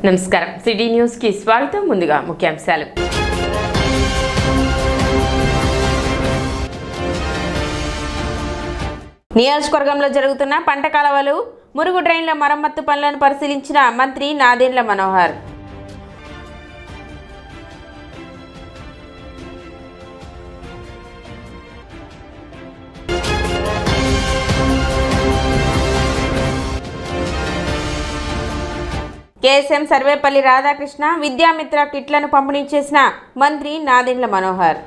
నమస్కారం city news కి స్వాగతం ముందుగా ముఖ్యాంశాలు నియోజకవర్గంలో జరుగుతున్న పంట కాలువలు మురుగు డ్రైన్ల మరమ్మత్తు పనులను పరిశీలించిన మంత్రి నాదెండ్ల మనోహర్ కేఎస్ఎం సర్వేపల్లి రాధాకృష్ణ విద్యామిత్ర కిట్లను పంపిణీ చేసిన మంత్రి నాదెండ్ల మనోహర్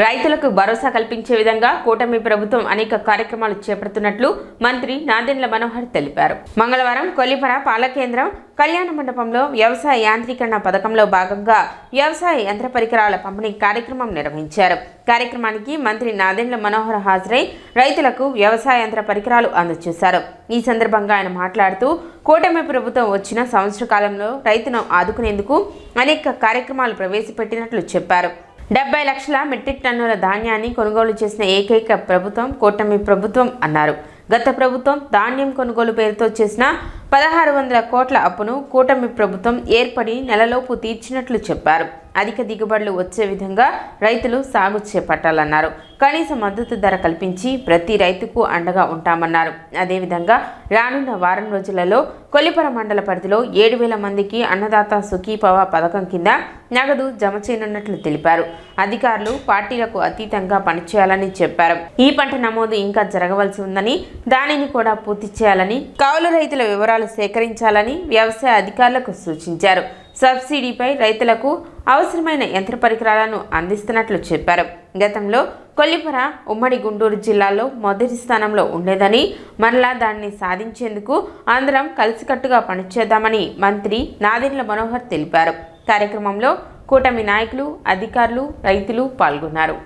రైతులకు భరోసా కల్పించే విధంగా కూటమి ప్రభుత్వం అనేక కార్యక్రమాలు చేపడుతున్నట్లు మంత్రి నాదెండ్ల మనోహర్ తెలిపారు. మంగళవారం కొల్లిపర పాలకేంద్రం కళ్యాణ మండపంలో వ్యవసాయ యాంత్రీకరణ పథకంలో భాగంగా వ్యవసాయ యంత్ర పరికరాల పంపిణీ కార్యక్రమం నిర్వహించారు. కార్యక్రమానికి మంత్రి నాదెండ్ల మనోహర్ హాజరై రైతులకు వ్యవసాయ యంత్ర పరికరాలు అందజేశారు. ఈ సందర్భంగా ఆయన మాట్లాడుతూ కూటమి ప్రభుత్వం వచ్చిన సంవత్సర కాలంలో రైతును ఆదుకునేందుకు అనేక కార్యక్రమాలు ప్రవేశపెట్టినట్లు చెప్పారు. 70 లక్షల మెట్రిక్ టన్నుల ధాన్యాన్ని కొనుగోలు చేసిన ఏకైక ప్రభుత్వం కూటమి ప్రభుత్వం అన్నారు. గత ప్రభుత్వం ధాన్యం కొనుగోలు పేరుతో చేసిన 1600 కోట్ల అప్పును కూటమి ప్రభుత్వం ఏర్పడి నెలలోపు తీర్చినట్లు చెప్పారు. అధిక దిగుబడులు వచ్చే విధంగా రైతులు సాగు చేపట్టాలన్నారు. కనీస మద్దతు ధర కల్పించి ప్రతి రైతుకు అండగా ఉంటామన్నారు. అదేవిధంగా రానున్న వారం రోజులలో కొల్లిపర మండల పరిధిలో 7000 మందికి అన్నదాత సుఖీభవ పథకం కింద నగదు జమ చేయనున్నట్లు తెలిపారు. అధికారులు పార్టీలకు అతీతంగా పనిచేయాలని చెప్పారు. ఈ పంట నమోదు ఇంకా జరగవలసి ఉందని దానిని కూడా పూర్తి చేయాలని, కౌలు రైతుల వివరాలు సేకరించాలని వ్యవసాయ అధికారులకు సూచించారు. సబ్సిడీపై రైతులకు అవసరమైన యంత్ర పరికరాలను అందిస్తున్నట్లు చెప్పారు. గతంలో కొల్లిపర ఉమ్మడి గుంటూరు జిల్లాలో మొదటి స్థానంలో ఉండేదని, మరలా దాన్ని సాధించేందుకు అందరం కలిసికట్టుగా పనిచేద్దామని మంత్రి నాదెండ్ల మనోహర్ తెలిపారు. కార్యక్రమంలో కూటమి నాయకులు, అధికారులు, రైతులు పాల్గొన్నారు.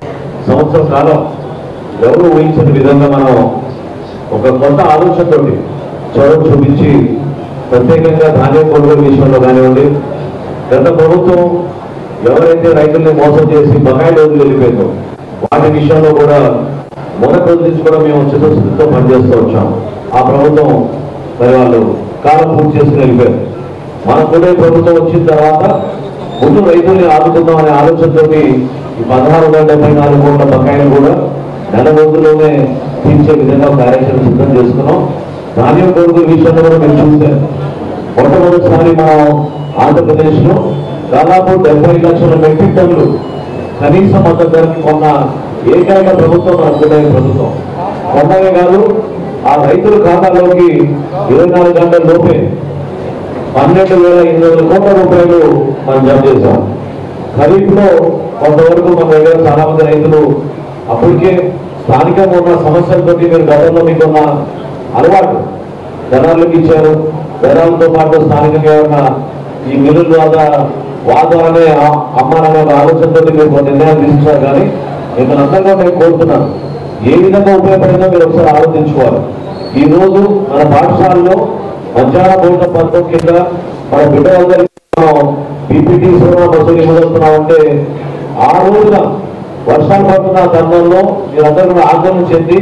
సంవత్సర కాలం ఎవరు ఊహించిన విధంగా మనం ఒక కొత్త ఆలోచనతోటి చొరవ చూపించి ప్రత్యేకంగా ధాన్యం కొనుగోలు విషయంలో కానివ్వండి, గత ప్రభుత్వం ఎవరైతే రైతుల్ని మోసం చేసి బకాయిలు వదిలి వెళ్ళిపోయిందో వాటి విషయంలో కూడా మొదటి రోజు నుంచి కూడా మేము చిత్తశుద్ధితో పనిచేస్తూ వచ్చాం. ఆ ప్రభుత్వం మరి వాళ్ళు కాలం పూర్తి చేసుకుని వెళ్ళిపోయారు. మన కూడా ప్రభుత్వం వచ్చిన తర్వాత ముందు రైతుల్ని ఆదుకుందాం అనే ఆలోచనతో ఈ 1674 కోట్ల బకాయిలు కూడా నెల రోజుల్లోనే తీర్చే విధంగా కార్యాచరణ సిద్ధం చేసుకున్నాం. ధాన్యం కొనుగోలు విషయంలో కూడా మేము చూసాం. మొట్టమొదటిసారి మనం ఆంధ్రప్రదేశ్లో దాదాపు 70 లక్షల మెట్రిక్ టన్నులు కనీస మద్దతు ధరకి కొన్న ఏకైక ప్రభుత్వం మన కూటమి ప్రభుత్వం. కొన్నవే కాదు, ఆ రైతుల ఖాతాలోకి 24 గంటల లోపే 12,800 కోట్ల రూపాయలు మనం జమ చేశాం. ఖరీఫ్లో కొంతవరకు మన దగ్గర చాలా మంది రైతులు అప్పటికే స్థానికంగా ఉన్న సమస్యలతో మీరు గతంలో మీకున్న అలవాటు ధనాలకు ఇచ్చారు. ధనాలతో పాటు స్థానికంగా ఉన్న ఈ మిల్లుల ద్వారానే అమ్మాలనే ఆలోచనతో మీరు నిర్ణయాలు తీసుకున్నారు. కానీ మిమ్మల్ని అందరిగా నేను కోరుతున్నాను, ఏ విధంగా ఉపయోగపడిందో మీరు ఒకసారి ఆలోచించుకోవాలి. ఈ రోజు మన పాఠశాలలో మధ్యాహ్న భోజన పథకం కింద మన బిడ్డలందరికీ పీపీటీ బస్సులు ఇవ్వగలుగుతున్నామంటే ఆ రోజున వర్షాలు పడుతున్న తరుణంలో మీరందరూ కూడా ఆందోళన చెంది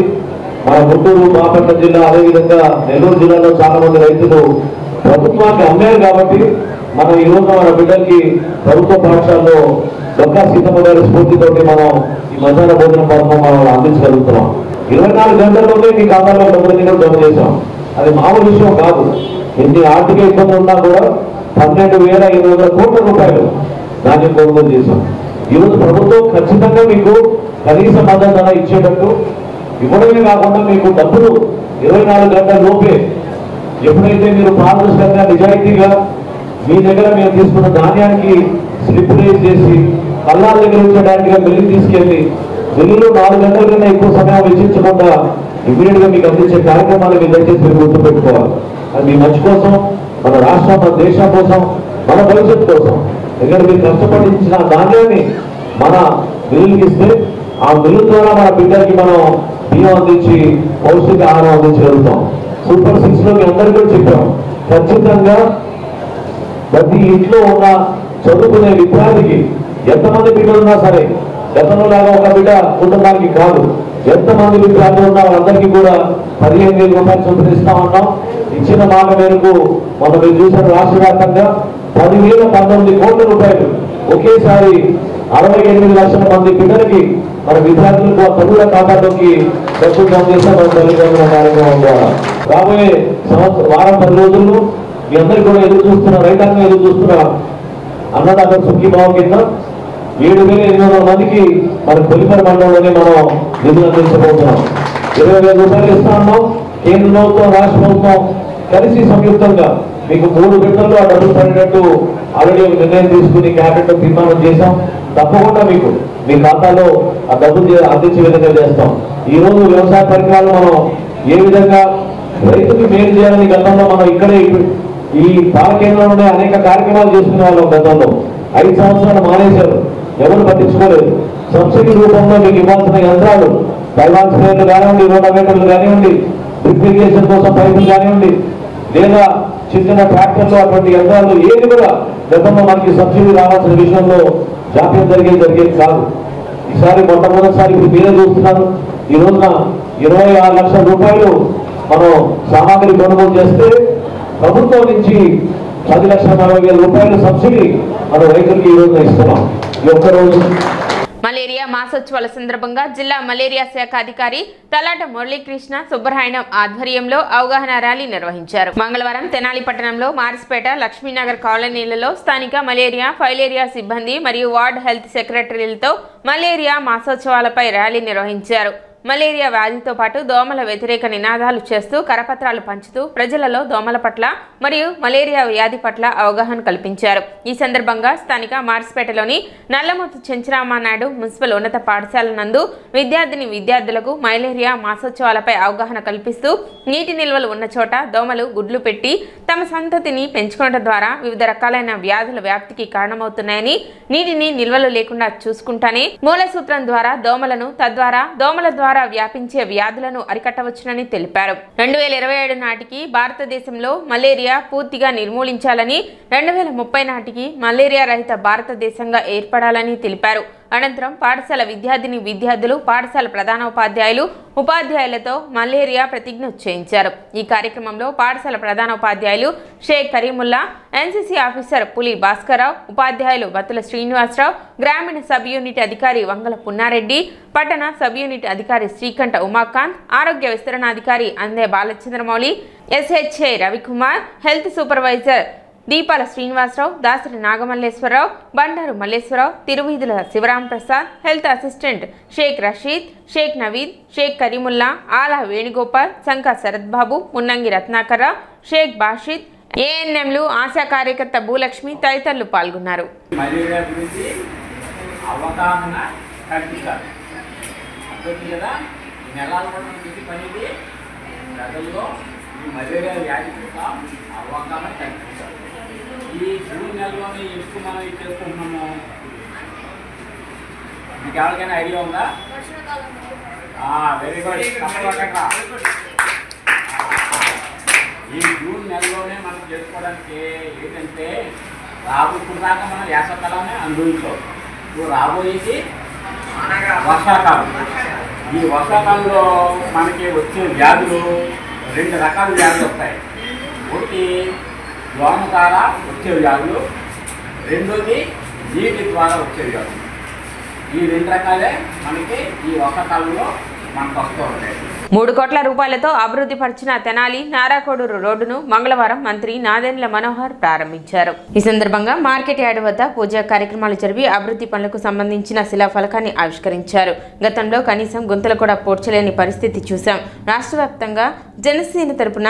మన గుంటూరు, బాపట్ల జిల్లా, అదేవిధంగా నెల్లూరు జిల్లాలో చాలా మంది రైతులు ప్రభుత్వానికి అమ్మారు. కాబట్టి మనం ఈ రోజు మన బిడ్డలకి ప్రభుత్వ పాఠశాలలో డొక్కా సీతమ్మ గారి స్ఫూర్తితోటి మనం ఈ మధ్యాహ్న భోజన పథకం మనం అందించగలుగుతున్నాం. 24 గంటల్లోనే మీ ఖాతాలో డబ్బులు జమ చేశాం. అది మామూలు విషయం కాదు. ఎన్ని ఆర్థిక ఇబ్బందులు ఉన్నా కూడా 12,800 కోట్ల రూపాయలు ధాన్యం కొనుగోలు చేశాం. ఈరోజు ప్రభుత్వం ఖచ్చితంగా మీకు కనీస మద్దతు ధర ఇచ్చేటట్టు ఇవ్వడమే కాకుండా మీకు డబ్బులు 24 గంటల లోపే ఎప్పుడైతే మీరు పారదర్శకంగా నిజాయితీగా మీ దగ్గర మేము తీసుకున్న ధాన్యానికి స్లిప్ రేజ్ చేసి కల్లాల దగ్గర ఉంచడానికి మిల్లుకి తీసుకెళ్లి మిల్లులో 4 గంటల కన్నా ఎక్కువ సమయం వెచ్చించకుండా ఇమీడియట్ గా మీకు అందించే కార్యక్రమాలు మీరు దయచేసి మీరు గుర్తుపెట్టుకోవాలి. అది మీ మంచి కోసం, మన రాష్ట్రం, మన దేశం కోసం, మన భవిష్యత్తు కోసం. ఎందుకంటే మీరు కష్టపడించిన ధాన్యాన్ని మన మిల్లుకి ఇస్తే ఆ మిల్లు ద్వారా మన బిడ్డలకి మనం బియ్యం అందించి పౌష్టిక ఆహారం అందించగలుగుతాం. సూపర్ 6 లో మీ అందరికీ కూడా చెప్పాం, ఖచ్చితంగా ప్రతి ఇంట్లో ఉన్న చదువుకునే విద్యార్థికి ఎంతమంది బిడ్డలు ఉన్నా సరే గతంలో లాగా ఒక బిడ్డ కుటుంబానికి కాదు, ఎంతమంది విద్యార్థులు ఉన్నా వాళ్ళందరికీ కూడా 15,000 రూపాయలు చొప్పున ఇస్తా ఉన్నాం. ఇచ్చిన మాట మేరకు మనం మీరు చూసిన రాష్ట్ర వ్యాప్తంగా 10,019 కోట్ల రూపాయలు ఒకేసారి 68 లక్షల మంది పిల్లలకి మన విద్యార్థులకు ఆ తల్లుల ఖాతాలోకి డబ్బులు జమ చేసిన మన తల్లిదండ్రుల కార్యక్రమం ద్వారా రాబోయే వారం 10 రోజుల్లో మీ అందరికీ కూడా ఎదురు చూస్తున్న రైతాంగం ఎదురు చూస్తున్న అన్నదాత సుఖీభావం కింద 7,800 మందికి మన కొలిపర మండలంలోనే మనం నిధులు అందించబోతున్నాం. 20,000 రూపాయలు ఇస్తా ఉన్నాం. కేంద్ర ప్రభుత్వం రాష్ట్ర ప్రభుత్వం కలిసి సంయుక్తంగా మీకు 3 విడతల్లో ఆ డబ్బులు పడినట్టు ఆల్రెడీ ఒక నిర్ణయం తీసుకుని క్యాబినెట్ లో తీర్మానం చేశాం. తప్పకుండా మీకు మీ ఖాతాలో ఆ డబ్బులు అందించే విధంగా చేస్తాం. ఈ రోజు వ్యవసాయ పరికరాలు మనం ఏ విధంగా రైతుకి మేలు చేయాలని గతంలో మనం ఇక్కడే ఈ పాల కేంద్రంలోనే అనేక కార్యక్రమాలు చేసుకునే వాళ్ళం. గతంలో 5 సంవత్సరాలు మానేశారు, ఎవరు పట్టించుకోలేదు. సబ్సిడీ రూపంలో మీకు ఇవ్వాల్సిన యంత్రాలు డైవాన్స్ స్ప్రేయర్లు కానివ్వండి, రోటావేటర్లు కానివ్వండి, డ్రిప్ ఇరిగేషన్ కోసం పైపులు కానివ్వండి, లేదా చిన్న ట్రాక్టర్లు అటువంటి యంత్రాలు ఏది కూడా గతంలో మనకి సబ్సిడీ రావాల్సిన విషయంలో జాప్యం జరిగేది కాదు. ఈసారి మొట్టమొదటిసారి ఇప్పుడు మీరే చూస్తున్నారు. ఈ రోజున 26 లక్షల రూపాయలు మనం సామాగ్రి కొనుగోలు చేస్తే ప్రభుత్వం నుంచి 10,40,000 రూపాయలు సబ్సిడీ మన రైతులకి ఈ రోజున ఇస్తున్నాం. ఈ ఒక్క రోజు మలేరియా మాసోత్సవాల సందర్భంగా జిల్లా మలేరియా శాఖ అధికారి తలాట మురళీకృష్ణ సుబ్బరాయణం ఆధ్వర్యంలో అవగాహన ర్యాలీ నిర్వహించారు. మంగళవారం తెనాలి పట్టణంలో మారిస్పేట లక్ష్మీనగర్ కాలనీలలో స్థానిక మలేరియా ఫైలేరియా సిబ్బంది మరియు వార్డ్ హెల్త్ సెక్రటరీలతో మలేరియా మాసోత్సవాలపై ర్యాలీ నిర్వహించారు. మలేరియా వ్యాధితో పాటు దోమల వ్యతిరేక నినాదాలు చేస్తూ కరపత్రాలు పంచుతూ ప్రజలలో దోమల పట్ల మరియు మలేరియా వ్యాధి పట్ల అవగాహన కల్పించారు. ఈ సందర్భంగా స్థానిక మార్స్పేటలోని నల్లమోతు చెంచరామానాయుడు మున్సిపల్ ఉన్నత పాఠశాల నందు విద్యార్థులకు మలేరియా మాసోత్సవాలపై అవగాహన కల్పిస్తూ నీటి నిల్వలు ఉన్న చోట దోమలు గుడ్లు పెట్టి తమ సంతతిని పెంచుకోవడం ద్వారా వివిధ రకాలైన వ్యాధుల వ్యాప్తికి కారణమవుతున్నాయని, నీటిని నిల్వలు లేకుండా చూసుకుంటానే మూల సూత్రం ద్వారా దోమలను తద్వారా దోమల ద్వారా వ్యాపించే వ్యాధులను అరికట్టవచ్చునని తెలిపారు. 2027 నాటికి భారతదేశంలో మలేరియా పూర్తిగా నిర్మూలించాలని, 2030 నాటికి మలేరియా రహిత భారతదేశంగా ఏర్పడాలని తెలిపారు. అనంతరం పాఠశాల విద్యార్థులు పాఠశాల ప్రధానోపాధ్యాయులు ఉపాధ్యాయులతో మలేరియా ప్రతిజ్ఞ చేయించారు. ఈ కార్యక్రమంలో పాఠశాల ప్రధానోపాధ్యాయులు షేక్ కరీముల్లా, ఎన్సీసీ ఆఫీసర్ పులి భాస్కర్రావు, ఉపాధ్యాయులు బత్తుల శ్రీనివాసరావు, గ్రామీణ సబ్ యూనిట్ అధికారి వంగల పున్నారెడ్డి, పట్టణ సబ్ యూనిట్ అధికారి శ్రీకంఠ ఉమాకాంత్, ఆరోగ్య విస్తరణాధికారి అందే Balachandramouli, SHA Ravikumar, health supervisor దీపాల శ్రీనివాసరావు, దాసరి నాగమల్లేశ్వరరావు, బండారు మల్లేశ్వరరావు, తిరువీధుల శివరాం ప్రసాద్, హెల్త్ అసిస్టెంట్ షేక్ రషీద్, షేక్ నవీద్, షేక్ కరీముల్లా, ఆలా వేణుగోపాల్, శంకా శరత్ బాబు, మున్నంగి రత్నాకర్రావు, షేక్ బాషిద్, ఏఎన్ఎంలు, ఆశా కార్యకర్త భూలక్ష్మి తదితరులు పాల్గొన్నారు. ఈ జూన్ నెలలోనే ఎక్కువ మనం ఇది చేసుకుంటున్నాము. మీకు ఎవరికైనా ఐడియా ఉందా? Very good. ఈ జూన్ నెలలోనే మనం చేసుకోవడానికి ఏంటంటే ఇప్పుడు దాకా మనం వేసవకాలాన్ని అనుభవించాం. ఇప్పుడు రాబోయేది వర్షాకాలం. ఈ వర్షాకాలంలో మనకి వచ్చే వ్యాధులు 2 రకాల వ్యాధులు వస్తాయి. ఒకటి దోమ ద్వారా వచ్చే వ్యాధులు, రెండోది నీటి ద్వారా వచ్చే వ్యాధులు. ఈ 2 రకాలే మనకి ఈ వర్షాకాలంలో మనకు వస్తూ ఉంటాయి. 3 కోట్ల రూపాయలతో అభివృద్ధి పరిచిన తెనాలి నారాకోడూరు రోడ్డును మంగళవారం మంత్రి నాదెండ్ల మనోహర్ ప్రారంభించారు. ఈ సందర్భంగా మార్కెట్ యార్డు వద్ద పూజా కార్యక్రమాలు జరిపి అభివృద్ధి పనులకు సంబంధించిన శిలాఫలకాన్ని ఆవిష్కరించారు. గతంలో కనీసం గుంతలు కూడా పూడ్చలేని పరిస్థితి చూశాం. రాష్ట్ర వ్యాప్తంగా జనసేన తరపున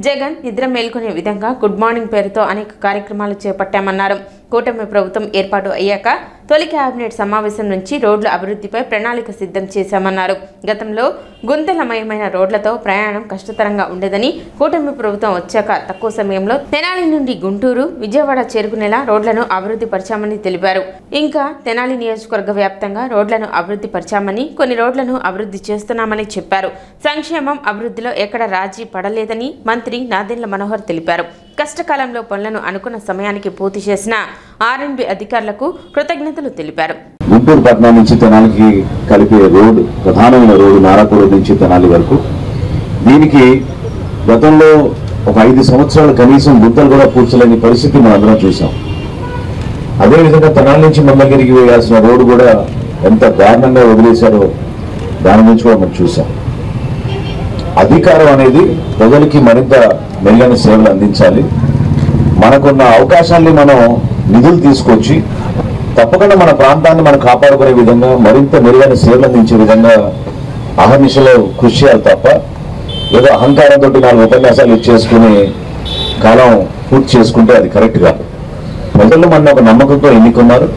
జగన్ నిద్ర మేల్కొనే విధంగా గుడ్ మార్నింగ్ పేరుతో అనేక కార్యక్రమాలు చేపట్టామన్నారు. కూటమి ప్రభుత్వం ఏర్పాటు అయ్యాక తొలి కేబినెట్ సమావేశం నుంచి రోడ్ల అభివృద్ధిపై ప్రణాళిక సిద్ధం చేశామన్నారు. గతంలో గుంతలమయమైన రోడ్లతో ప్రయాణం కష్టతరంగా ఉండేదని, కూటమి ప్రభుత్వం వచ్చాక తక్కువ సమయంలో తెనాలి నుండి గుంటూరు, విజయవాడ చేరుకునేలా రోడ్లను అభివృద్ధి పరిచామని తెలిపారు. ఇంకా తెనాలి నియోజకవర్గ వ్యాప్తంగా రోడ్లను అభివృద్ధి పరిచామని, కొన్ని రోడ్లను అభివృద్ధి చేస్తున్నామని చెప్పారు. సంక్షేమం అభివృద్ధిలో ఎక్కడ రాజీ పడలేదని మంత్రి నాదెండ్ల మనోహర్ తెలిపారు. కష్టకాలంలో పనులను అనుకున్న సమయానికి పూర్తి చేసిన ఆర్ఎండ్బి అధికారులకు కృతజ్ఞతలు తెలిపారు. గుంటూరు పట్టణం నుంచి తెనాలికి కలిపే రోడ్డు, ప్రధానమైన రోడ్డు నారాపూర్ నుంచి తెనాలి వరకు, దీనికి గతంలో ఒక 5 సంవత్సరాలు కనీసం గుంతలు కూడా పూడ్చలేని పరిస్థితి మనం అందరం చూసాం. అదేవిధంగా తెనాలి నుంచి మంగళగిరికి వేయాల్సిన రోడ్డు కూడా ఎంత దారుణంగా వదిలేశారో దాని నుంచి కూడా మనం చూసాం. అధికారం అనేది ప్రజలకి మరింత మెరుగైన సేవలు అందించాలి. మనకున్న అవకాశాన్ని మనం నిధులు తీసుకొచ్చి తప్పకుండా మన ప్రాంతాన్ని మనం కాపాడుకునే విధంగా మరింత మెరుగైన సేవలు అందించే విధంగా అహర్నిశలో కృషి చేయాలి తప్ప ఏదో అహంకారంతో 4 ఉపన్యాసాలు ఇచ్చేసుకుని కాలం పూర్తి చేసుకుంటే అది కరెక్ట్ కాదు. ప్రజలు మన ఒక నమ్మకంతో ఎన్నుకున్నారు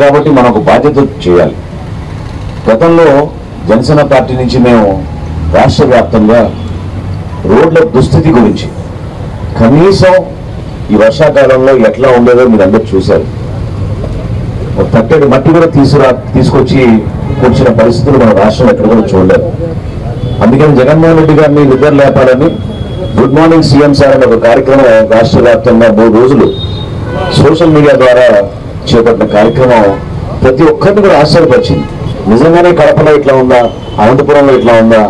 కాబట్టి మనం ఒక బాధ్యత చేయాలి. గతంలో జనసేన పార్టీ నుంచి మేము రాష్ట్ర వ్యాప్తంగా రోడ్ల దుస్థితి గురించి కనీసం ఈ వర్షాకాలంలో ఎట్లా ఉండేదో మీరు అందరూ చూశారు. తట్టెడు మట్టి కూడా తీసుకొచ్చి కూర్చున్న పరిస్థితులు మన రాష్ట్రం ఎక్కడ కూడా చూడలేదు. అందుకని జగన్మోహన్ రెడ్డి గారిని నిద్ర లేపాలని గుడ్ మార్నింగ్ సీఎం సార్ అనే ఒక కార్యక్రమం రాష్ట్ర వ్యాప్తంగా 3 రోజులు సోషల్ మీడియా ద్వారా చేపట్టిన కార్యక్రమం ప్రతి ఒక్కరిని కూడా ఆశ్చర్యపరిచింది. నిజంగానే కడపలో ఇట్లా ఉందా, అనంతపురంలో ఇట్లా ఉందా,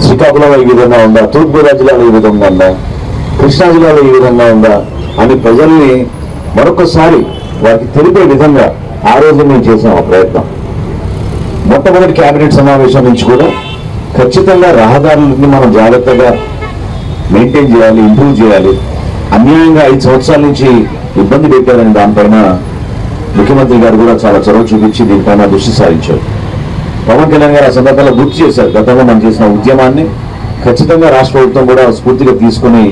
శ్రీకాకుళంలో ఈ విధంగా ఉందా, తూర్పుగోదావరి జిల్లాలో ఈ విధంగా ఉందా, కృష్ణా జిల్లాలో ఈ విధంగా ఉందా అని ప్రజల్ని మరొకసారి వారికి తెలిపే విధంగా ఆ రోజు మేము చేసాం ఆ ప్రయత్నం. మొట్టమొదటి కేబినెట్ సమావేశం నుంచి కూడా ఖచ్చితంగా రహదారులని మనం జాగ్రత్తగా మెయింటైన్ చేయాలి, ఇంప్రూవ్ చేయాలి. అన్యాయంగా 5 సంవత్సరాల నుంచి ఇబ్బంది పెట్టారని దానిపైన ముఖ్యమంత్రి గారు కూడా చాలా చొరవ చూపించి దీనిపైన దృష్టి సారించారు. పవన్ కళ్యాణ్ గారు ఆ సందర్భంలో గుర్తు చేశారు గతంలో మనం చేసిన ఉద్యమాన్ని. ఖచ్చితంగా రాష్ట్ర ప్రభుత్వం కూడా స్ఫూర్తిగా తీసుకుని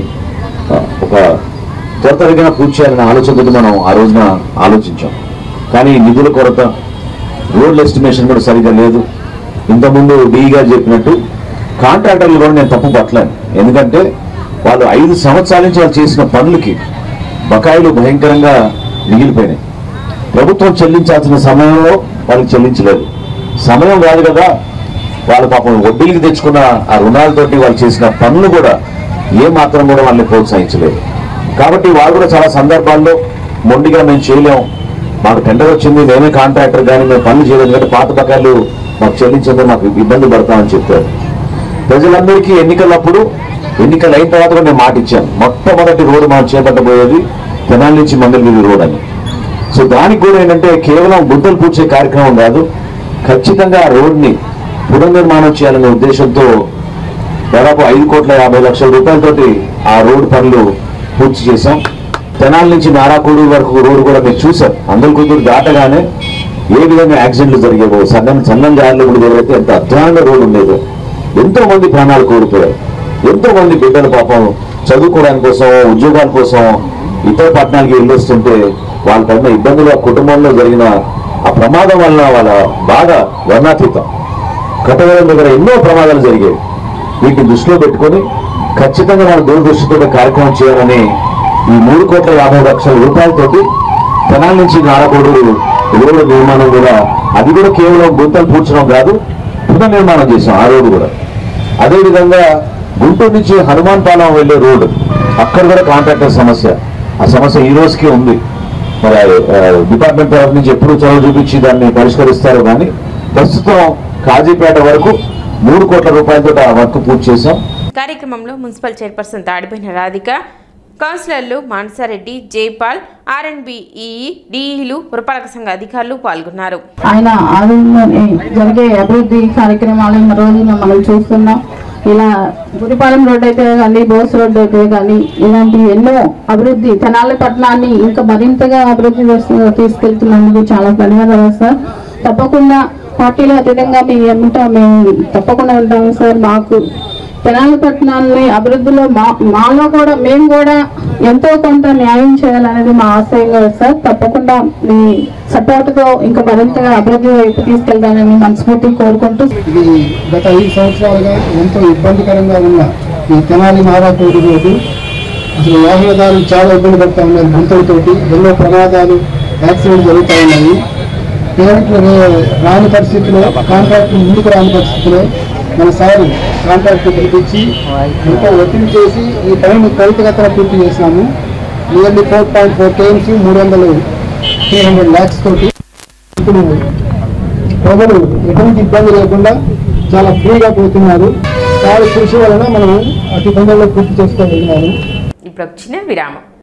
ఒక త్వరితగతిన పూర్తి చేయాలనే ఆలోచనతో మనం ఆ రోజున ఆలోచించాం. కానీ నిధుల కొరత, రోడ్ల ఎస్టిమేషన్ కూడా సరిగ్గా లేదు. ఇంతకుముందు డిఈ గారు చెప్పినట్టు కాంట్రాక్టర్లు కూడా నేను తప్పు పట్టలేను. ఎందుకంటే వాళ్ళు 5 సంవత్సరాల నుంచి వాళ్ళు చేసిన పనులకి బకాయిలు భయంకరంగా మిగిలిపోయినాయి. ప్రభుత్వం చెల్లించాల్సిన సమయంలో వాళ్ళకి చెల్లించలేదు. సమయం కాదు కదా, వాళ్ళు పాపం వడ్డీకి తెచ్చుకున్న ఆ రుణాలతోటి వాళ్ళు చేసిన పనులు కూడా ఏమాత్రం కూడా వాళ్ళని ప్రోత్సహించలేదు. కాబట్టి వాళ్ళు కూడా చాలా సందర్భాల్లో మొండిగా మేము చేయలేం, మాకు టెండర్ వచ్చింది, మేమే కాంట్రాక్టర్ కానీ మేము పనులు చేయలేదు కాబట్టి పాత బకాయిలు మాకు చెల్లించడం మాకు ఇబ్బంది పడతామని చెప్పారు. ప్రజలందరికీ ఎన్నికలప్పుడు, ఎన్నికలు అయిన తర్వాత కూడా నేను మాట ఇచ్చాను, మొట్టమొదటి రోడ్డు మనం చేపట్టబోయేది తెనాలి నుంచి మంగళగిరి రోడ్ అని. సో దానికి కూడా ఏంటంటే కేవలం గుంతలు పూడ్చే కార్యక్రమం కాదు, ఖచ్చితంగా ఆ రోడ్ని పునర్నిర్మాణం చేయాలనే ఉద్దేశంతో దాదాపు 5,50,00,000 రూపాయలతోటి ఆ రోడ్డు పనులు పూర్తి చేశాం. తెనాలి నుంచి నారాపూర్ వరకు రోడ్డు కూడా మీరు చూశారు. అందరికూతురు దాటగానే ఏ విధంగా యాక్సిడెంట్లు జరిగేవో, సన్నం జార్లు కూడా ఎవరైతే ఎంత అధ్వానంగా రోడ్డు ఉండేదో, ఎంతో మంది ప్రాణాలు కోల్పోయారు. ఎంతో మంది బిడ్డలు పాపం చదువుకోవడానికి కోసం, ఉద్యోగాల కోసం ఇతర పట్టణాలకి వెళ్ళొస్తుంటే వాళ్ళ పడిన ఇబ్బందులు, ఆ కుటుంబంలో జరిగిన ఆ ప్రమాదం వల్ల వాళ్ళ బాధ వర్ణాతీతం. కట్టగలం దగ్గర ఎన్నో ప్రమాదాలు జరిగాయి. వీటిని దృష్టిలో పెట్టుకొని ఖచ్చితంగా మన దూరదృష్టితో కార్యక్రమం చేయాలని ఈ 3,50,00,000 రూపాయలతోటి తెనాలి నుంచి నారాపూర్ రోడ్డు నిర్మాణం కూడా, అది కూడా కేవలం గుంతలు పూడ్చడం కాదు, పునర్నిర్మాణం చేసాం ఆ రోడ్డు కూడా. అదేవిధంగా గుంటూరు నుంచి హనుమాన్ పాలెం వెళ్లే రోడ్డు, అక్కడ కూడా కాంట్రాక్టర్ సమస్య, ఆ సమస్య ఈ రోజుకి ఉంది. మరి డిపార్ట్మెంట్ తరఫు నుంచి ఎప్పుడు చొరవ చూపించి దాన్ని పరిష్కరిస్తారు. కానీ ప్రస్తుతం కాజీపేట వరకు 3 కోట్ల రూపాయలతో ఆ వర్క్ పూర్తి చేశాం. కార్యక్రమంలో మున్సిపల్ చైర్పర్సన్ తాడిపోయిన రాధిక, కౌన్సిలర్లు మానసారెడ్డి, జైపాల్, ఆర్ఎండ్బి డిఈలు, పురపాలక సంఘ అధికారులు పాల్గొన్నారు. ఆయన ఆధ్వర్యంలోనే జరిగే అభివృద్ధి కార్యక్రమాలు ఈ రోజున మనం చూస్తున్నాం. ఇలా గుడిపాలెం రోడ్డు అయితే కానీ, బోస్ రోడ్డు అయితే కానీ, ఇలాంటి ఎన్నో అభివృద్ధి తెనాలి పట్టణాన్ని ఇంకా మరింతగా అభివృద్ధి తీసుకెళ్తున్నందుకు చాలా ధన్యవాదాలు సార్. తప్పకుండా పార్టీలో అతీతంగా మీ ఏమిటో మేము తప్పకుండా ఉంటాము సార్. మాకు తెనాలి పట్టణాన్ని అభివృద్ధిలో మాలో కూడా మేము కూడా ఎంతో కొంత న్యాయం చేయాలనేది మా ఆశయం కదా సార్. తప్పకుండా మీ సపోర్ట్తో ఇంకా మరింతగా అభివృద్ధి వైపు తీసుకెళ్తానని మనస్ఫూర్తి కోరుకుంటూ, ఇది గత 5 సంవత్సరాలుగా ఎంతో ఇబ్బందికరంగా ఉన్న ఈ తెనాలి నారాపూర్ రోడ్డు అసలు వాహనదారులు చాలా ఇబ్బంది పడుతూ ఉన్నారు. గుంతలతోటి ఎన్నో ప్రమాదాలు, యాక్సిడెంట్ జరుగుతూ ఉన్నాయి. రాని పరిస్థితిలో, కాంట్రాక్టర్ ముందుకు రాని పరిస్థితిలో మన సార్ కాంట్రాక్ట్ పిలిపించి ఎంతో ఒత్తిడి చేసి ఈ పనిని త్వరితగతిన పూర్తి చేసినాము. నియర్లీ 4.4 km 300 lakhs తోటి ఇప్పుడు ప్రజలు ఎటువంటి ఇబ్బంది లేకుండా చాలా ఫ్రీగా పోతున్నారు. వారి కృషి వలన మనం అతి తొందరలో పూర్తి చేసుకోగలిగినాము. ఇప్పుడు చిన్న విరామం.